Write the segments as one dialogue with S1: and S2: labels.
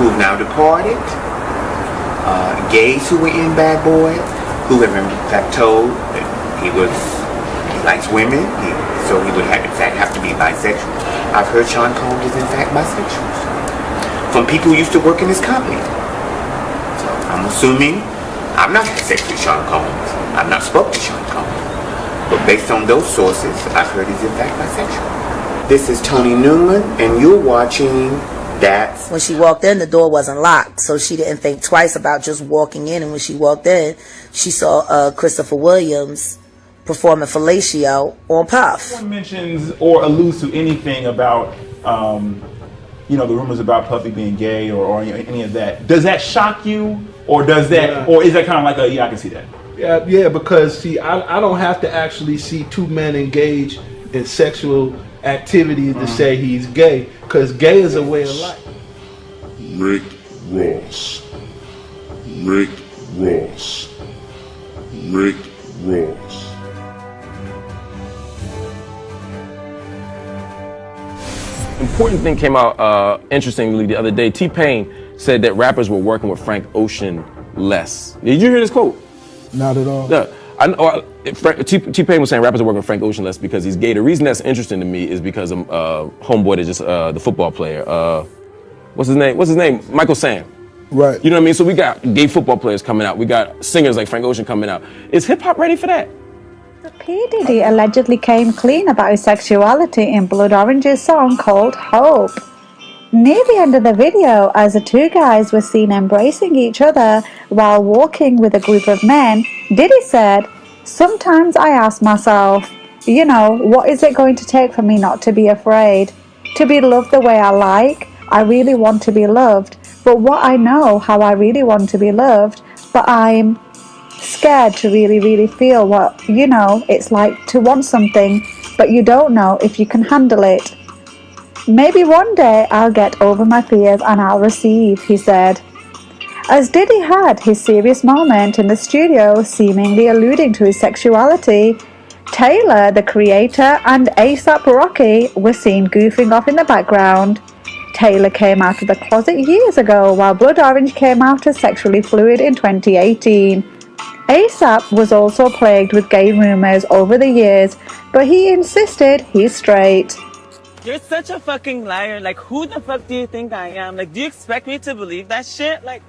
S1: who now departed, gays who were in Bad Boy, who have in fact told that he likes women, so he would in fact have to be bisexual. I've heard Sean Combs is in fact bisexual. From people who used to work in his company. So I'm assuming, I'm not had sex with Sean Combs. I've not spoken to Sean Combs. But based on those sources, I've heard he's in fact bisexual. This is Tony Newman, and you're watching That's...
S2: When she walked in, the door wasn't locked, so she didn't think twice about just walking in. And when she walked in, she saw Christopher Williams performing fellatio on Puff.
S3: No one mentions or alludes to anything about, the rumors about Puffy being gay or any of that. Does that shock you, or does that, or is that kind of like I can see that?
S4: Yeah, because see, I don't have to actually see two men engage in sexual activity to say he's gay, because gay is a way of life.
S5: Rick Ross. Rick Ross. Rick Ross.
S6: Important thing came out interestingly the other day. T-Pain said that rappers were working with Frank Ocean less. Did you hear this quote?
S4: Not at all.
S6: No. T-Pain was saying rappers are working with Frank Ocean less because he's gay. The reason that's interesting to me is because homeboy is just the football player. What's his name? Michael Sam.
S4: Right.
S6: You know what I mean? So we got gay football players coming out. We got singers like Frank Ocean coming out. Is hip hop ready for that?
S7: P. Diddy allegedly came clean about his sexuality in Blood Orange's song called Hope. Near the end of the video, as the two guys were seen embracing each other while walking with a group of men, Diddy said, "Sometimes I ask myself, what is it going to take for me not to be afraid? To be loved the way I like? I really want to be loved. But what I know how I really want to be loved, but I'm scared to really, really feel what, it's like to want something, but you don't know if you can handle it. Maybe one day I'll get over my fears and I'll receive," he said. As Diddy had his serious moment in the studio, seemingly alluding to his sexuality, Taylor, the creator, and A$AP Rocky were seen goofing off in the background. Taylor came out of the closet years ago, while Blood Orange came out as sexually fluid in 2018. A$AP was also plagued with gay rumors over the years, but he insisted he's straight.
S8: You're such a fucking liar. Like, who the fuck do you think I am? Like, do you expect me to believe that shit? Like,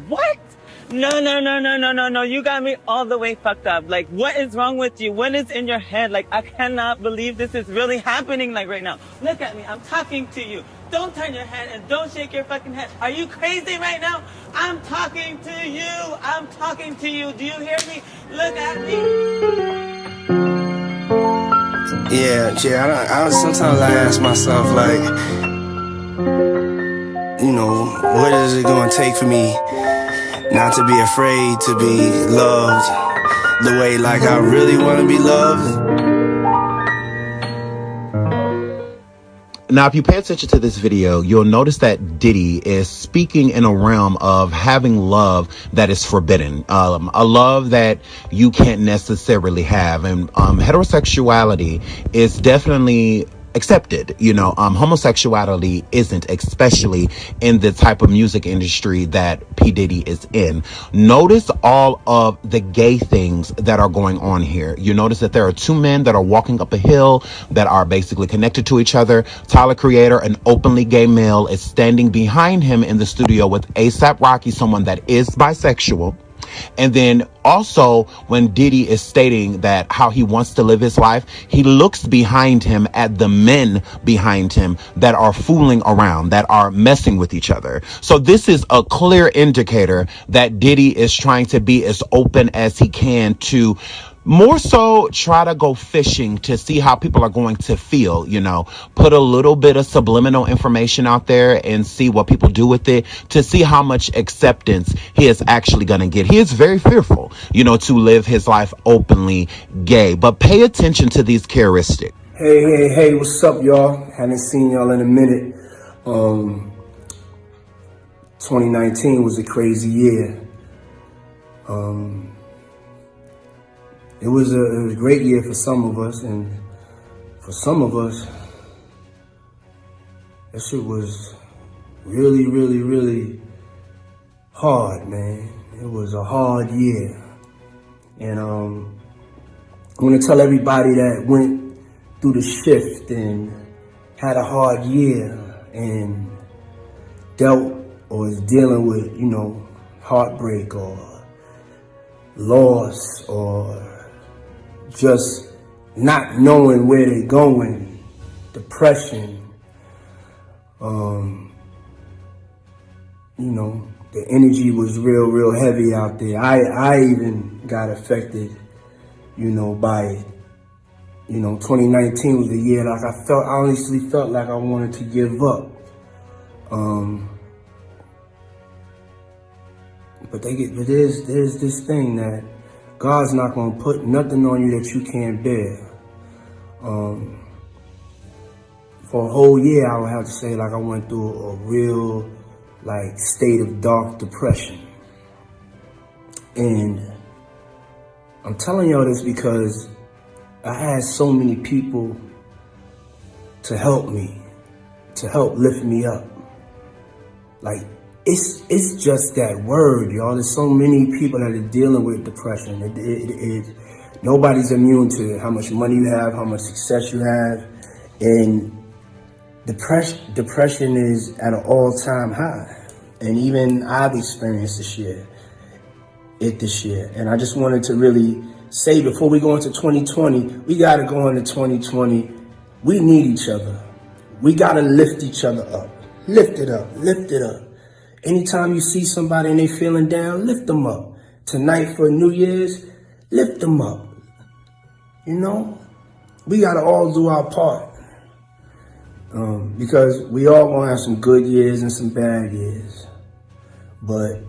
S8: what? No. You got me all the way fucked up. Like, what is wrong with you? What is in your head? Like, I cannot believe this is really happening, like, right now. Look at me. I'm talking to you. Don't turn your head and don't shake your fucking head. Are you crazy right now? I'm talking to you. I'm talking to you. Do you hear me? Look at me.
S9: Yeah, I sometimes I ask myself, like, what is it gonna take for me not to be afraid to be loved the way, like, I really wanna be loved?
S10: Now, if you pay attention to this video, you'll notice that Diddy is speaking in a realm of having love that is forbidden, a love that you can't necessarily have. And heterosexuality is definitely accepted. Homosexuality isn't, especially in the type of music industry that P. Diddy is in. Notice all of the gay things that are going on here. You notice that there are two men that are walking up a hill that are basically connected to each other. Tyler, Creator, an openly gay male, is standing behind him in the studio with A$AP Rocky, someone that is bisexual. And then also, when Diddy is stating that how he wants to live his life, he looks behind him at the men behind him that are fooling around, that are messing with each other. So this is a clear indicator that Diddy is trying to be as open as he can to more so try to go fishing to see how people are going to feel, put a little bit of subliminal information out there and see what people do with it, to see how much acceptance he is actually going to get. He is very fearful, to live his life openly gay. But pay attention to these characteristics.
S11: Hey, what's up, y'all? Haven't seen y'all in a minute. 2019 was a crazy year. It was a great year for some of us, and for some of us, that shit was really, really, really hard, man. It was a hard year. And I want to tell everybody that went through the shift and had a hard year and dealt or is dealing with, you know, heartbreak or loss or just not knowing where they're going, depression, you know, the energy was real heavy out there. I even got affected, you know, by it. You know, 2019 was a year like I honestly felt like I wanted to give up. But there's this thing that God's not gonna put nothing on you that you can't bear. For a whole year, I would have to say like I went through a real like state of dark depression. And I'm telling y'all this because I had so many people to help me, to help lift me up. Like, it's just that word, y'all. There's so many people that are dealing with depression. Nobody's immune to how much money you have, how much success you have. And depression is at an all-time high. And even I've experienced this year. And I just wanted to really say before we go into 2020, we got to go into 2020. We need each other. We got to lift each other up. Lift it up. Lift it up. Anytime you see somebody and they feeling down, lift them up. Tonight for New Year's, lift them up. You know, we got to all do our part. Because we all going to have some good years and some bad years. But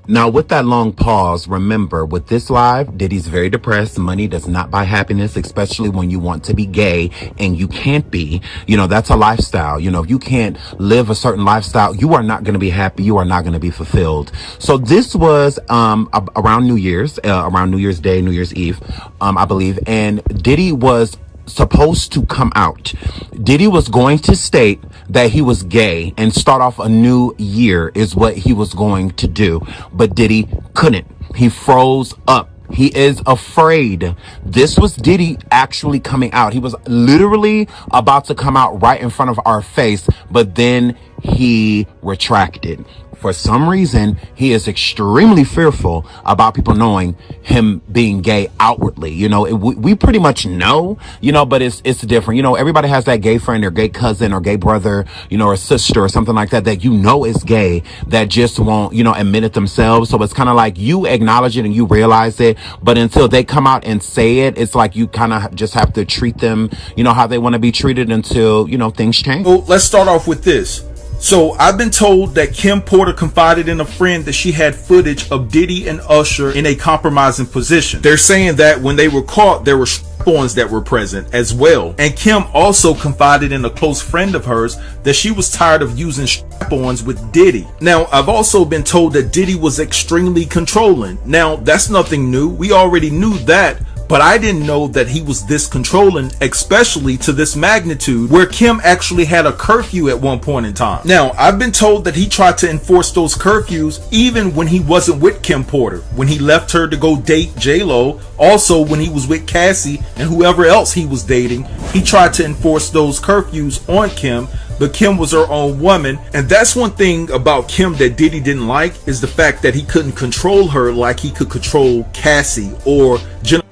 S10: now, with that long pause, remember, with this live, Diddy's very depressed. Money does not buy happiness, especially when you want to be gay and you can't be. You know, that's a lifestyle. You know, if you can't live a certain lifestyle, you are not going to be happy. You are not going to be fulfilled. So this was around New Year's Day, New Year's Eve, I believe. And Diddy was supposed to come out. Diddy was going to state that he was gay and start off a new year is what he was going to do. But Diddy couldn't. He froze up. He is afraid. This was Diddy actually coming out. He was literally about to come out right in front of our face, but then he retracted. For some reason, he is extremely fearful about people knowing him being gay outwardly. You know, we pretty much know, you know, but it's different. You know, everybody has that gay friend or gay cousin or gay brother, you know, or sister or something like that, that you know is gay, that just won't, you know, admit it themselves. So it's kind of like you acknowledge it and you realize it, but until they come out and say it, it's like you kind of just have to treat them, you know, how they want to be treated until, you know, things change.
S3: So let's start off with this. So I've been told that Kim Porter confided in a friend that she had footage of Diddy and Usher in a compromising position. They're saying that when they were caught, there were strap-ons that were present as well. And Kim also confided in a close friend of hers that she was tired of using strap-ons with Diddy. Now, I've also been told that Diddy was extremely controlling. Now, that's nothing new. We already knew that. But I didn't know that he was this controlling, especially to this magnitude, where Kim actually had a curfew at one point in time. Now, I've been told that he tried to enforce those curfews even when he wasn't with Kim Porter, when he left her to go date J-Lo, also when he was with Cassie and whoever else he was dating. He tried to enforce those curfews on Kim, but Kim was her own woman. And that's one thing about Kim that Diddy didn't like, is the fact that he couldn't control her like he could control Cassie or Jennifer.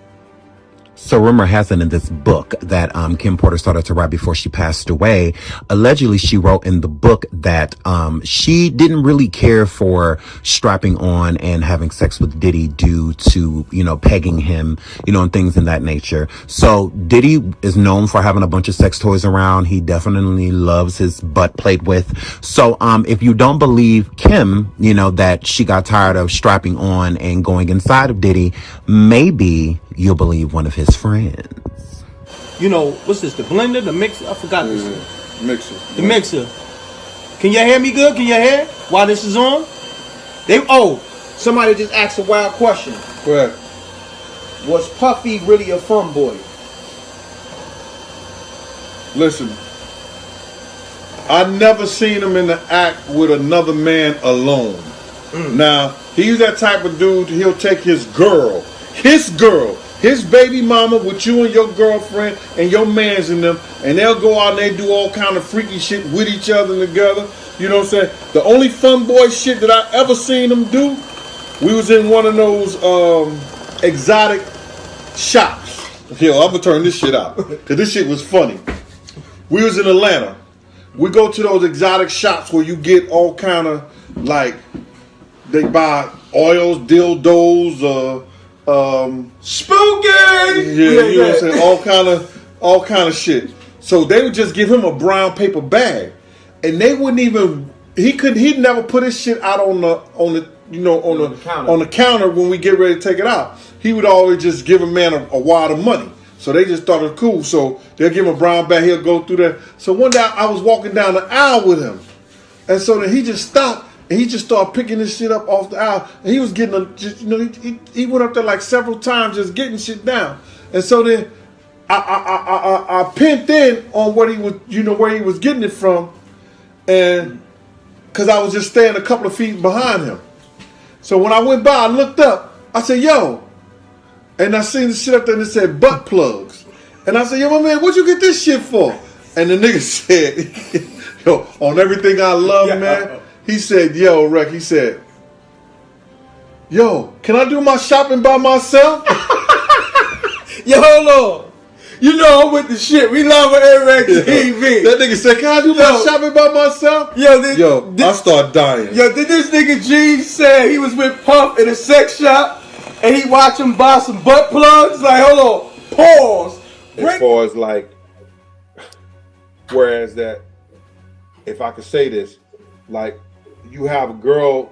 S10: So rumor has it in this book that Kim Porter started to write before she passed away. Allegedly, she wrote in the book that she didn't really care for strapping on and having sex with Diddy due to, you know, pegging him, you know, and things in that nature. So Diddy is known for having a bunch of sex toys around. He definitely loves his butt played with. So if you don't believe Kim, you know, that she got tired of strapping on and going inside of Diddy, maybe you'll believe one of his friends.
S4: You know, what's this, the blender, the mixer? I forgot this.
S5: Mixer.
S4: The mixer. Can you hear me good? Can you hear while this is on? Somebody just asked a wild question.
S5: Go ahead.
S4: Was Puffy really a fun boy?
S12: Listen, I never seen him in the act with another man alone. Now, he's that type of dude, he'll take his girl, his baby mama with you and your girlfriend and your mans in them, and they'll go out and they do all kind of freaky shit with each other together. You know what I'm saying? The only fun boy shit that I ever seen him do, we was in one of those exotic shops. Yo, I'm gonna turn this shit out, because this shit was funny. We was in Atlanta. We go to those exotic shops where you get all kind of, like, they buy oils, dildos,
S4: spooky.
S12: Yeah, you know what I'm saying? All kind of shit. So they would just give him a brown paper bag, and they wouldn't even. He'd never put his shit out on the counter when we get ready to take it out. He would always just give a man a wad of money. So they just thought it was cool. So they'll give him a brown bag. He'll go through there. So one day I was walking down the aisle with him, and so then he just stopped. And he just started picking this shit up off the aisle. And he was getting, he went up there like several times just getting shit down. And so then I pinned in on what he was, where he was getting it from. And because I was just staying a couple of feet behind him. So when I went by, I looked up. I said, yo. And I seen the shit up there and it said butt plugs. And I said, yo, my man, what'd you get this shit for? And the nigga said, yo, on everything I love, man. He said, yo, Rec, he said, yo, can I do my shopping by myself?
S4: Yo, hold on. You know I'm with the shit. We love Eric TV.
S12: That nigga said, can I do my shopping by myself? I start dying.
S4: Yo, did this nigga G say he was with Puff in a sex shop and he watched him buy some butt plugs? Like, hold on, pause.
S12: As far as like, whereas that, if I could say this, like, you have a girl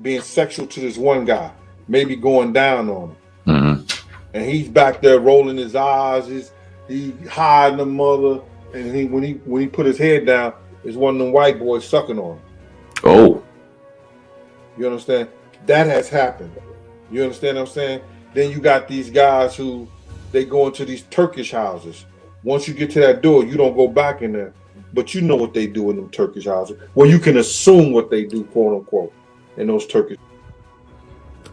S12: being sexual to this one guy, maybe going down on him. And he's back there rolling his eyes, he hiding the mother, and when he put his head down, it's one of them white boys sucking on him.
S6: Oh.
S12: You understand? That has happened. You understand what I'm saying? Then you got these guys who, they go into these Turkish houses. Once you get to that door, you don't go back in there. But you know what they do in them Turkish houses. Well, you can assume what they do, quote unquote, in those Turkish.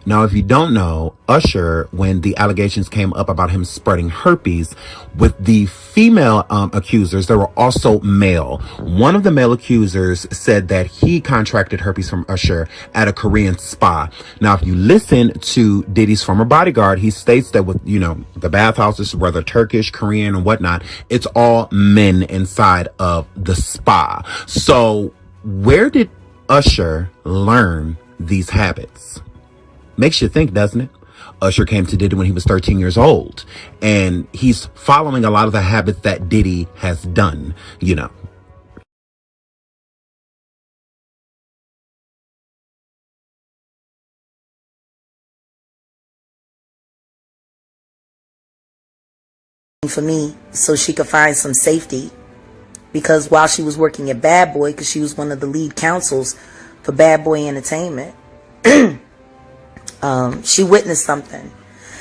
S10: Now, if you don't know, Usher, when the allegations came up about him spreading herpes, with the female accusers, there were also male. One of the male accusers said that he contracted herpes from Usher at a Korean spa. Now, if you listen to Diddy's former bodyguard, he states that with, the bathhouses, whether Turkish, Korean, and whatnot, it's all men inside of the spa. So where did Usher learn these habits? Makes you think, doesn't it? Usher came to Diddy when he was 13 years old, and he's following a lot of the habits that Diddy has done,
S2: For me, so she could find some safety, because while she was working at Bad Boy, because she was one of the lead counsels for Bad Boy Entertainment, she witnessed something.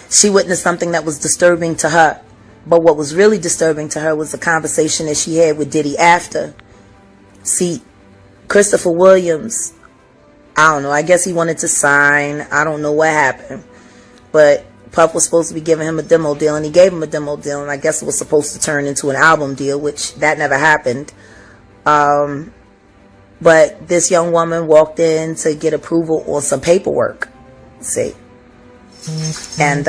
S2: She witnessed something that was disturbing to her. But what was really disturbing to her was the conversation that she had with Diddy after. See, Christopher Williams, I don't know, I guess he wanted to sign. I don't know what happened. But Puff was supposed to be giving him a demo deal, and he gave him a demo deal, and I guess it was supposed to turn into an album deal, which that never happened. But this young woman walked in to get approval on some paperwork. See, and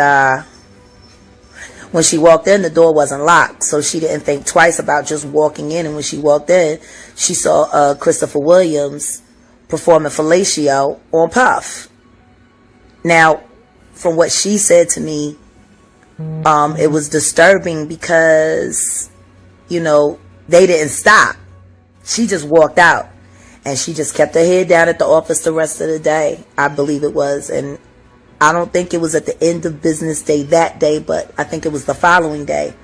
S2: when she walked in, the door wasn't locked, so she didn't think twice about just walking in. And when she walked in, she saw Christopher Williams performing fellatio on Puff. Now, from what she said to me, it was disturbing because, they didn't stop. She just walked out. And she just kept her head down at the office the rest of the day, I believe it was. And I don't think it was at the end of business day that day, but I think it was the following day.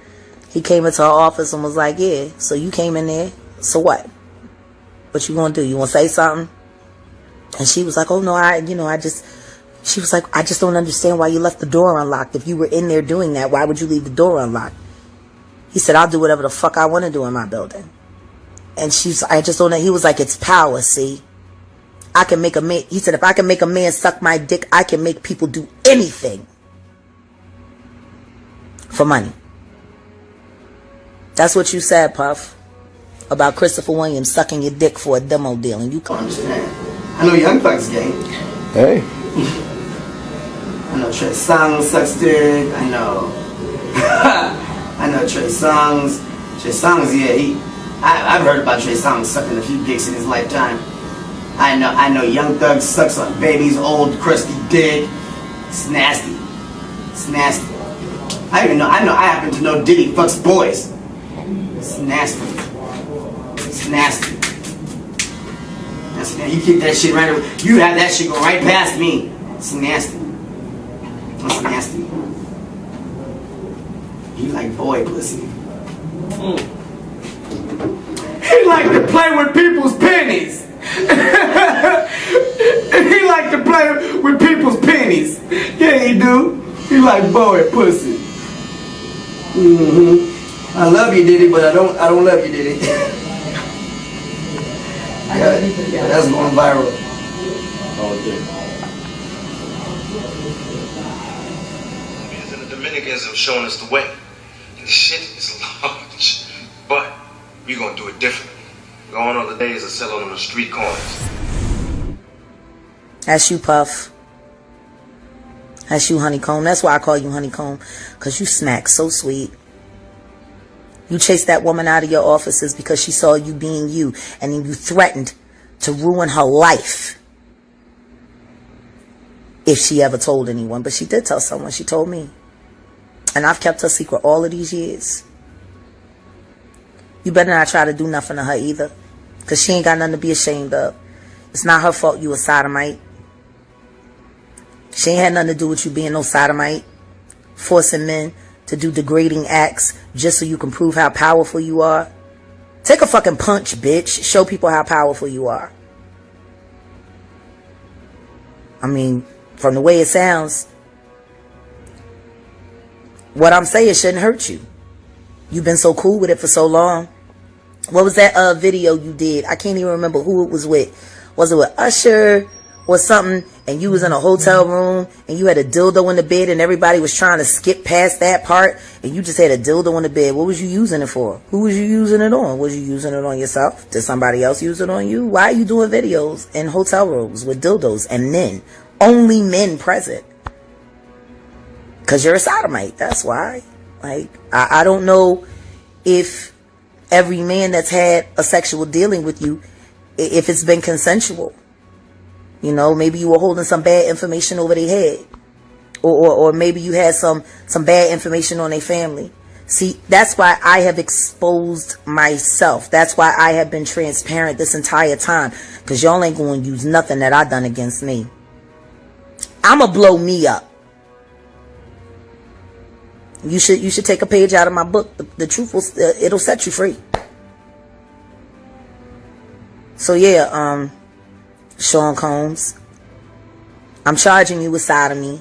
S2: He came into her office and was like, yeah, so you came in there, so what? What you gonna do? You wanna say something? And she was like, oh no, she was like, I just don't understand why you left the door unlocked. If you were in there doing that, why would you leave the door unlocked? He said, I'll do whatever the fuck I want to do in my building. And I just don't know. He was like, it's power, see? I can make a man, he said, if I can make a man suck my dick, I can make people do anything for money. That's what you said, Puff, about Christopher Williams sucking your dick for a demo deal, and you can't understand.
S13: I know Young Thug's gay.
S6: Hey.
S13: I know Trey Songz sucks dick. I know. I know Trey Songz. Trey Songz, yeah, I've heard about Trey Songz sucking a few dicks in his lifetime. I know Young Thug sucks on Baby's old crusty dick. It's nasty. It's nasty. I happen to know Diddy fucks boys. It's nasty. It's nasty. That's nasty. You keep that shit right over. You have that shit go right past me. It's nasty. It's nasty. You like boy pussy. He like to play with people's pennies. He like to play with people's pennies. Yeah, he do. He like boy pussy. I love you, Diddy, but I don't love you, Diddy. Yeah, that's going viral.
S14: And the Dominicans have shown us the way. And the shit is large. But we're gonna do it differently. Gone are the days of selling on the street corners.
S2: That's you, Puff. That's you, Honeycomb. That's why I call you Honeycomb, because you smack so sweet. You chased that woman out of your offices because she saw you being you, and then you threatened to ruin her life if she ever told anyone. But she did tell someone. She told me. And I've kept her secret all of these years. You better not try to do nothing to her either, because she ain't got nothing to be ashamed of. It's not her fault you a sodomite. She ain't had nothing to do with you being no sodomite, forcing men to do degrading acts just so you can prove how powerful you are. Take a fucking punch, bitch. Show people how powerful you are. I mean, from the way it sounds, what I'm saying shouldn't hurt you. You've been so cool with it for so long. What was that video you did? I can't even remember who it was with. Was it with Usher or something? And you was in a hotel room and you had a dildo in the bed and everybody was trying to skip past that part and you just had a dildo in the bed. What was you using it for? Who was you using it on? Was you using it on yourself? Did somebody else use it on you? Why are you doing videos in hotel rooms with dildos and men? Only men present. Because you're a sodomite. That's why. Like, I don't know if every man that's had a sexual dealing with you, if it's been consensual. You know, maybe you were holding some bad information over their head. Or maybe you had some bad information on their family. See, that's why I have exposed myself. That's why I have been transparent this entire time. Because y'all ain't going to use nothing that I done against me. I'ma blow me up. You should take a page out of my book. The truth will, it'll set you free. So yeah, Sean Combs, I'm charging you with sodomy.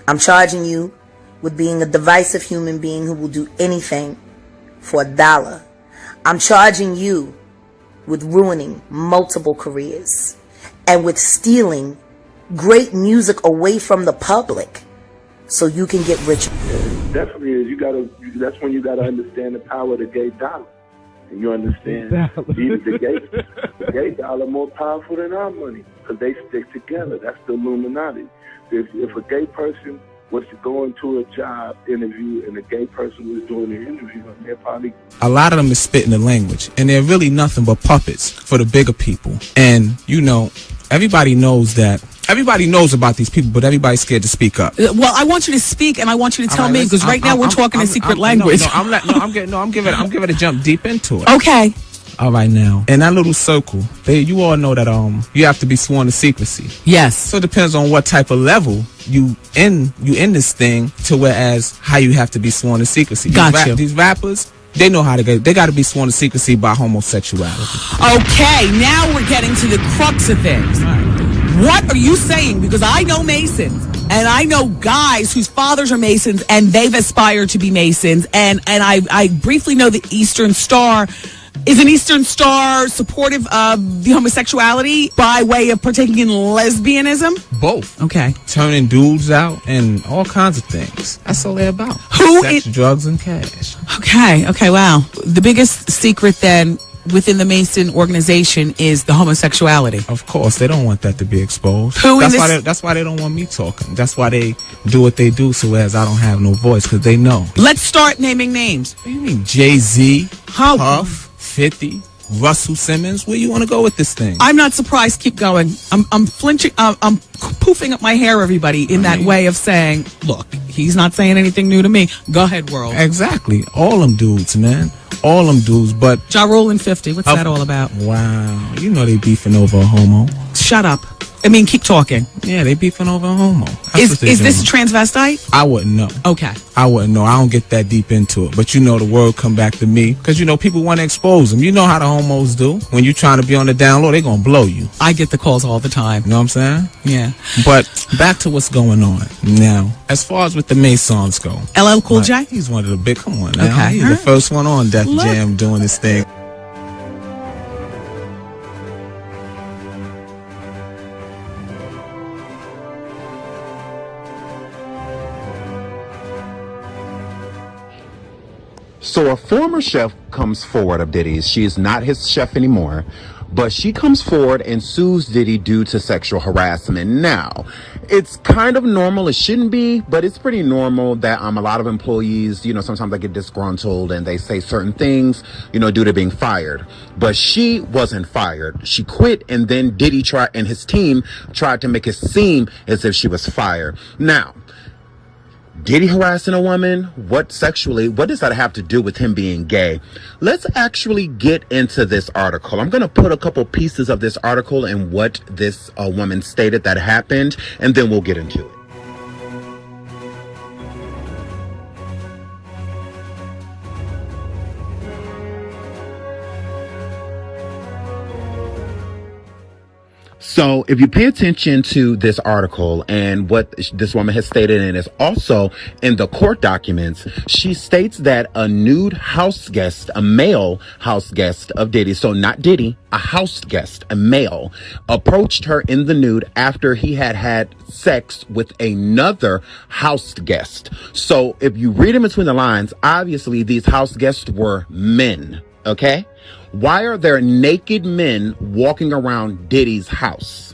S2: I'm charging you with being a divisive human being who will do anything for $1. I'm charging you with ruining multiple careers and with stealing great music away from the public so you can get rich.
S4: Definitely is. That's when you gotta understand the power of the gay dollar. And you understand the gay dollar more powerful than our money because they stick together. That's the Illuminati. If a gay person was to go into a job interview and a gay person was doing the interview, they're probably...
S15: A lot of them is spitting the language, and they're really nothing but puppets for the bigger people. And, you know, everybody knows that. Everybody knows about these people, but everybody's scared to speak up.
S16: Well, I want you to speak, and I want you to tell me, because right now we're talking in secret language.
S15: I'm giving a jump deep into it.
S16: Okay.
S15: All right, now in that little circle, you all know that you have to be sworn to secrecy.
S16: Yes.
S15: So it depends on what type of level you in this thing to whereas how you have to be sworn to secrecy.
S16: Gotcha.
S15: These rappers, they know how to get. They got to be sworn to secrecy by homosexuality.
S16: Okay, now we're getting to the crux of things. What are you saying? Because I know Masons, and I know guys whose fathers are Masons, and they've aspired to be Masons, and I briefly know the Eastern Star. Is an Eastern Star supportive of the homosexuality by way of partaking in lesbianism?
S15: Both.
S16: Okay.
S15: Turning dudes out and all kinds of things. That's all they're about. Sex, drugs, and cash.
S16: Okay, wow. The biggest secret then within the Mason organization is the homosexuality.
S15: Of course, they don't want that to be exposed. That's why they don't want me talking. That's why they do what they do, so as I don't have no voice, because they know.
S16: Let's start naming names.
S15: What do you mean? Jay-Z, Puff, 50, Russell Simmons. Where you want to go with this thing?
S16: I'm not surprised. Keep going. I'm flinching. I'm poofing up my hair, everybody, in that way of saying, look, he's not saying anything new to me. Go ahead, world.
S15: Exactly. All them dudes, man. All them dudes, but...
S16: Ja Rule and 50. What's that all about?
S15: Wow. You know they beefing over a homo.
S16: Shut up. I mean, keep talking.
S15: Yeah, they beefing over a homo.
S16: Is this a transvestite?
S15: I wouldn't know.
S16: Okay.
S15: I wouldn't know. I don't get that deep into it. But you know the word come back to me. Because, you know, people want to expose them. You know how the homos do. When you're trying to be on the down low, they're going to blow you.
S16: I get the calls all the time.
S15: You know what I'm saying?
S16: Yeah.
S15: But back to what's going on now. As far as with the Masons go.
S16: LL Cool J?
S15: He's one of the big... Come on now.
S16: Okay.
S15: He's the first one on Def Jam doing this thing.
S10: So a former chef comes forward of Diddy's. She is not his chef anymore, but she comes forward and sues Diddy due to sexual harassment. Now, it's kind of normal. It shouldn't be, but it's pretty normal that a lot of employees, you know, sometimes they get disgruntled and they say certain things, you know, due to being fired. But she wasn't fired. She quit, and then Diddy and his team tried to make it seem as if she was fired. Now, Diddy harassing a woman? What does that have to do with him being gay? Let's actually get into this article. I'm going to put a couple pieces of this article and what this woman stated that happened, and then we'll get into it. So if you pay attention to this article and what this woman has stated, and it's also in the court documents, she states that a nude house guest, a male house guest of Diddy, so not Diddy, a house guest, a male, approached her in the nude after he had sex with another house guest. So if you read in between the lines, obviously these house guests were men, okay? Why are there naked men walking around Diddy's house?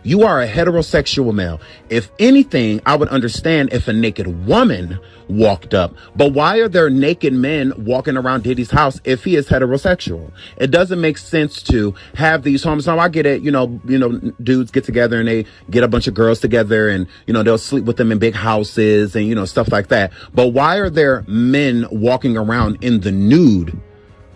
S10: You are a heterosexual male. If anything, I would understand if a naked woman walked up. But why are there naked men walking around Diddy's house if he is heterosexual? It doesn't make sense to have these homes. Now, I get it. You know, dudes get together and they get a bunch of girls together and, you know, they'll sleep with them in big houses and, you know, stuff like that. But why are there men walking around in the nude?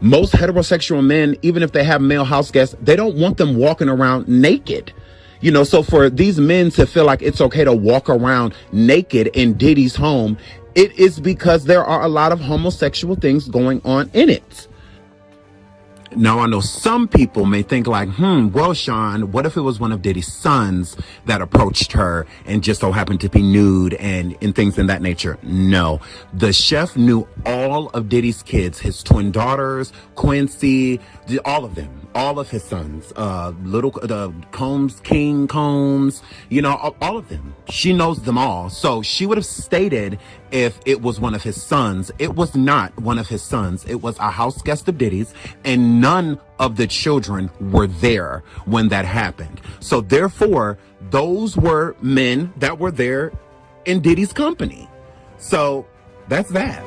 S10: Most heterosexual men, even if they have male house guests, they don't want them walking around naked. You know, so for these men to feel like it's okay to walk around naked in Diddy's home, it is because there are a lot of homosexual things going on in it. Now, I know some people may think like, well, Sean, what if it was one of Diddy's sons that approached her and just so happened to be nude and things in that nature? No, the chef knew all of Diddy's kids, his twin daughters, Quincy, all of them, all of his sons, Combs, King Combs, you know, all of them. She knows them all. So she would have stated if it was one of his sons. It was not one of his sons. It was a house guest of Diddy's, and none of the children were there when that happened. So therefore, those were men that were there in Diddy's company. So that's that.